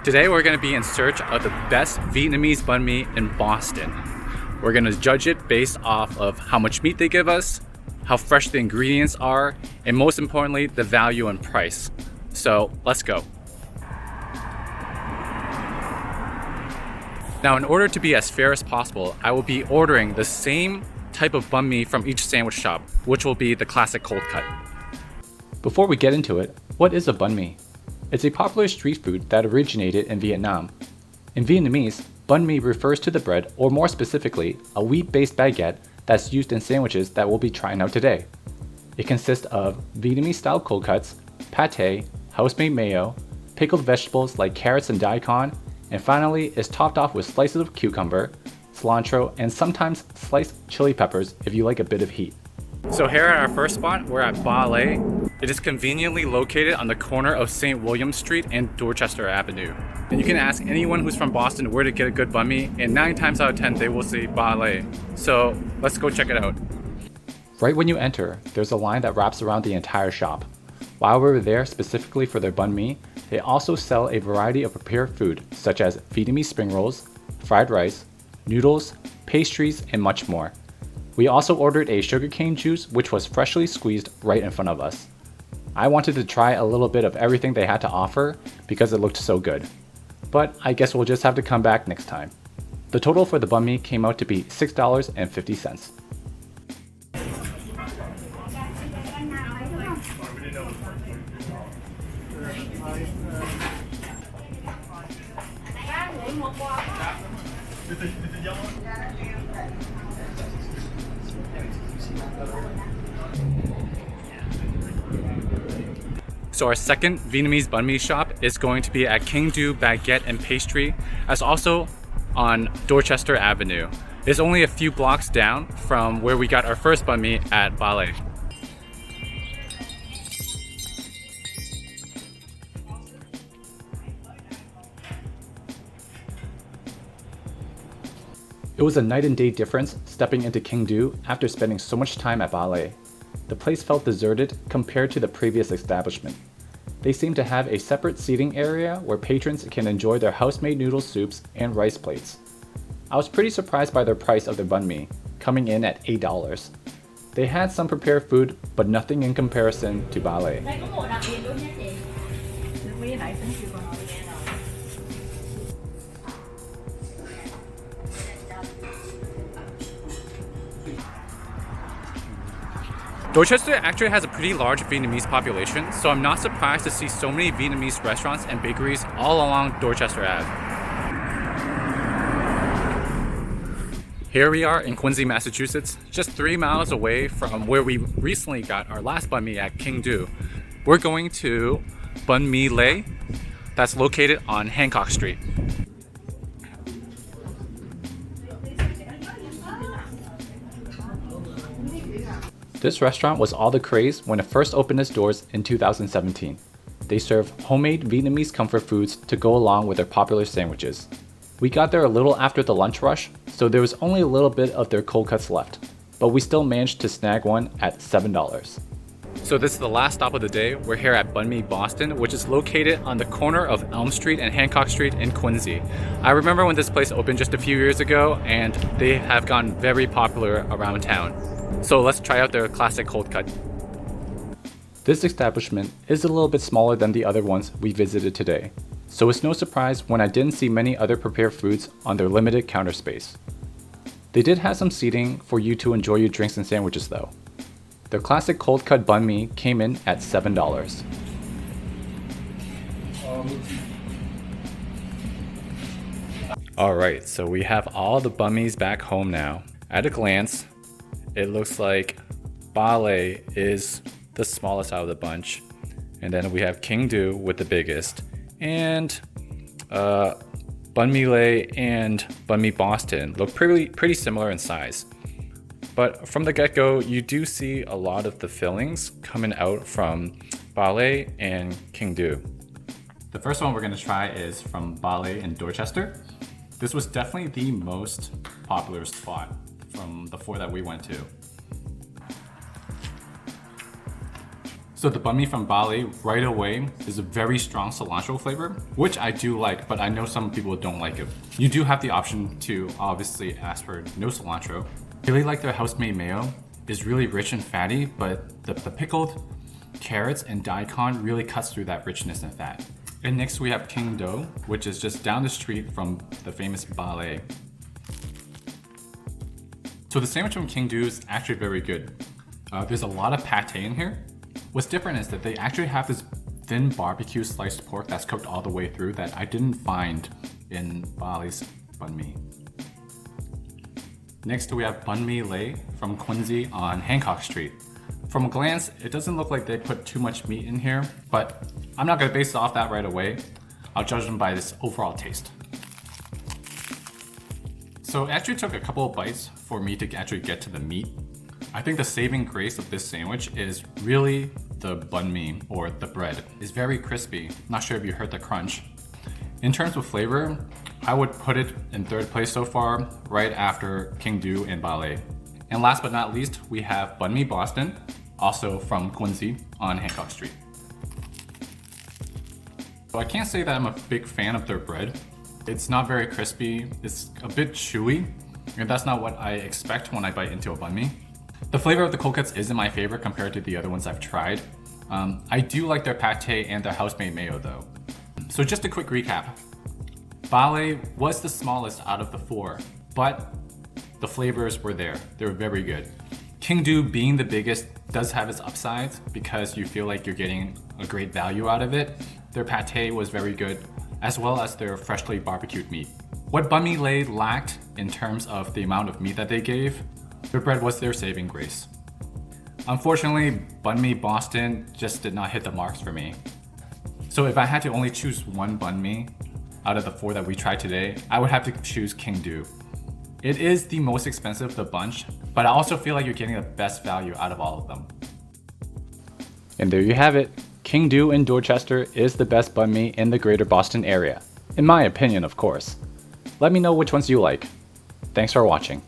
Today we're going to be in search of the best Vietnamese banh mi in Boston. We're going to judge it based off of how much meat they give us, how fresh the ingredients are, and most importantly, the value and price. So let's go. Now, in order to be as fair as possible, I will be ordering the same type of banh mi from each sandwich shop, which will be the classic cold cut. Before we get into it, what is a banh mi? It's a popular street food that originated in Vietnam. In Vietnamese, banh mi refers to the bread, or more specifically, a wheat-based baguette that's used in sandwiches that we'll be trying out today. It consists of Vietnamese-style cold cuts, pate, house-made mayo, pickled vegetables like carrots and daikon, and finally is topped off with slices of cucumber, cilantro, and sometimes sliced chili peppers if you like a bit of heat. So here at our first spot, we're at Bult. It is conveniently located on the corner of St. William Street and Dorchester Avenue. And you can ask anyone who's from Boston where to get a good banh mi, and 9 times out of 10 they will say Bult. So let's go check it out. Right when you enter, there's a line that wraps around the entire shop. While we were there specifically for their banh mi, they also sell a variety of prepared food such as Vietnamese spring rolls, fried rice, noodles, pastries, and much more. We also ordered a sugarcane juice which was freshly squeezed right in front of us. I wanted to try a little bit of everything they had to offer because it looked so good. But I guess we'll just have to come back next time. The total for the banh mi came out to be $6.50. So our second Vietnamese banh mi shop is going to be at King Du Baguette and Pastry, as also on Dorchester Avenue. It's only a few blocks down from where we got our first banh mi at Bult. It was a night and day difference stepping into King Du after spending so much time at Bult. The place felt deserted compared to the previous establishment. They seem to have a separate seating area where patrons can enjoy their house-made noodle soups and rice plates. I was pretty surprised by their price of their banh mi, coming in at $8. They had some prepared food, but nothing in comparison to Bult. Dorchester actually has a pretty large Vietnamese population, so I'm not surprised to see so many Vietnamese restaurants and bakeries all along Dorchester Ave. Here we are in Quincy, Massachusetts, just 3 miles away from where we recently got our last banh mi at King Du. We're going to Bun Me Boston, that's located on Hancock Street. This restaurant was all the craze when it first opened its doors in 2017. They serve homemade Vietnamese comfort foods to go along with their popular sandwiches. We got there a little after the lunch rush, so there was only a little bit of their cold cuts left, but we still managed to snag one at $7. So this is the last stop of the day. We're here at Bun Me Boston, which is located on the corner of Elm Street and Hancock Street in Quincy. I remember when this place opened just a few years ago, and they have gotten very popular around town. So let's try out their classic cold cut. This establishment is a little bit smaller than the other ones we visited today, so it's no surprise when I didn't see many other prepared foods on their limited counter space. They did have some seating for you to enjoy your drinks and sandwiches though. Their classic cold cut banh mi came in at $7. Alright, so we have all the banh mis back home now. At a glance, it looks like Bult is the smallest out of the bunch. And then we have King Du with the biggest. And Bun Me and Bun Me Boston look pretty similar in size. But from the get-go, you do see a lot of the fillings coming out from Bult and King Du. The first one we're going to try is from Bult in Dorchester. This was definitely the most popular spot from the 4 that we went to. So the banh mi from Bali right away is a very strong cilantro flavor, which I do like, but I know some people don't like it. You do have the option to obviously ask for no cilantro. I really like their house-made mayo. It's really rich and fatty, but the pickled carrots and daikon really cuts through that richness and fat. And next we have King Do, which is just down the street from the famous Bali. So the sandwich from King Do is actually very good. There's a lot of pate in here. What's different is that they actually have this thin barbecue sliced pork that's cooked all the way through that I didn't find in Bali's banh mi. Next we have Bun Me Lay from Quincy on Hancock Street. From a glance, it doesn't look like they put too much meat in here, but I'm not gonna base it off that right away. I'll judge them by this overall taste. So it actually took a couple of bites for me to actually get to the meat. I think the saving grace of this sandwich is really the banh mi, or the bread. It's very crispy. Not sure if you heard the crunch. In terms of flavor, I would put it in third place so far, right after King Do and Bali. And last but not least, we have Bun Me Boston, also from Quincy on Hancock Street. So I can't say that I'm a big fan of their bread. It's not very crispy, it's a bit chewy, and that's not what I expect when I bite into a banh mi. The flavor of the cold cuts isn't my favorite compared to the other ones I've tried. I do like their pate and their house-made mayo though. So just a quick recap. Bali was the smallest out of the four, but the flavors were there. They were very good. King Do being the biggest does have its upsides because you feel like you're getting a great value out of it. Their pate was very good, as well as their freshly barbecued meat. What Bun Me Lay lacked in terms of the amount of meat that they gave, their bread was their saving grace. Unfortunately, Bun Me Boston just did not hit the marks for me. So if I had to only choose one banh mi out of the four that we tried today, I would have to choose King Do. It is the most expensive of the bunch, but I also feel like you're getting the best value out of all of them. And there you have it. King Do in Dorchester is the best banh mi in the greater Boston area. In my opinion, of course. Let me know which ones you like. Thanks for watching.